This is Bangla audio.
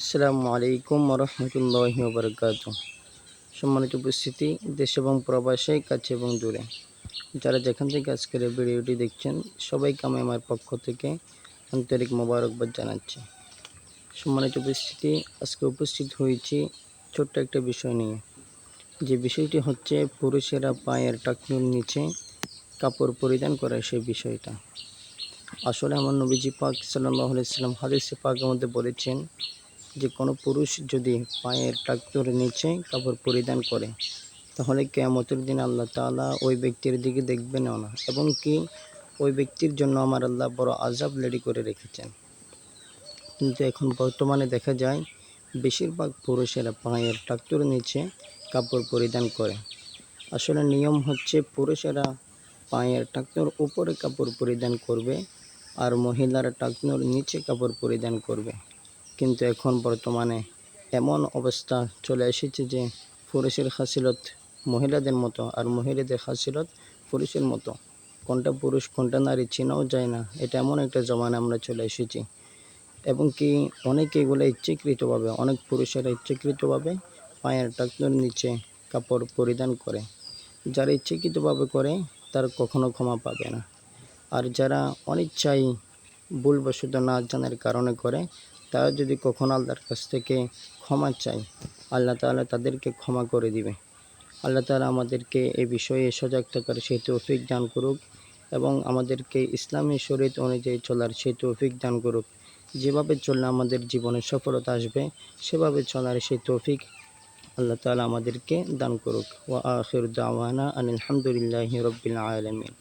আসসালামু আলাইকুম রহমতুল্লাহি ওবরকাতুহ। সম্মানিত উপস্থিতি, দেশ এবং প্রবাসে, কাছে এবং দূরে যারা যেখান থেকে আজকের এই ভিডিওটি দেখছেন, সবাইকে আমি আমার পক্ষ থেকে আন্তরিক মোবারকবাদ জানাচ্ছি। সম্মানিত উপস্থিতি, আজকে উপস্থিত হয়েছি ছোট্ট একটা বিষয় নিয়ে। যে বিষয়টি হচ্ছে পুরুষেরা পায়ের টাকনুর নিচে কাপড় পরিধান করে সেই বিষয়টা। আসলে আমার নবীজি পাক সাল্লাল্লাহু আলাইহি ওয়াসাল্লাম হাদিসে পাকের মধ্যে বলেছেন যে কোনো পুরুষ যদি পায়ের টাকনুর নিচে কাপড় পরিধান করে, তাহলে কিয়ামতের দিন আল্লাহ তাআলা ওই ব্যক্তির দিকে দেখবেনও না, এবং কি ওই ব্যক্তির জন্য আমার আল্লাহ বড় আযাব রেডি করে রেখেছেন। কিন্তু এখন বর্তমানে দেখা যায় বেশিরভাগ পুরুষেরা পায়ের টাকনুর নিচে কাপড় পরিধান করে। আসলে নিয়ম হচ্ছে পুরুষেরা পায়ের টাকনুর উপরে কাপড় পরিধান করবে আর মহিলারা টাকনুর নিচে কাপড় পরিধান করবে। কিন্তু এখন বর্তমানে এমন অবস্থা চলে এসেছে যে পুরুষের খাসিলত মহিলাদের মতো আর মহিলাদের খাসিলত পুরুষের মতো। কোনটা পুরুষ কোনটা নারী চেনাও যায় না। এটা এমন একটা জমানা আমরা চলে এসেছি, এবং কি অনেকে এগুলো ইচ্ছাকৃতভাবে, অনেক পুরুষেরা ইচ্ছাকৃতভাবে পায়ের টাকনুর নিচে কাপড় পরিধান করে। যারা ইচ্ছাকৃতভাবে করে তারা কখনো ক্ষমা পাবে না, আর যারা অনিচ্ছায় ভুলবশত না জানার কারণে করে, তারা যদি কখনো আল্লাহর কাছ থেকে ক্ষমা চায়, আল্লাহ তাআলা তাদেরকে ক্ষমা করে দিবে। আল্লাহ তাআলা আমাদেরকে এ বিষয়ে সজাগ থাকার সেই তৌফিক দান করুক, এবং আমাদেরকে ইসলামী শরীয়ত অনুযায়ী চলার সেই তৌফিক দান করুক। যেভাবে চললে আমাদের জীবনে সফলতা আসবে, সেভাবে চলার সেই তৌফিক আল্লাহ তাআলা আমাদেরকে দান করুক। ওয়া আখিরু দাওয়ানা আনিল হামদুলিল্লাহি রাব্বিল আলামিন।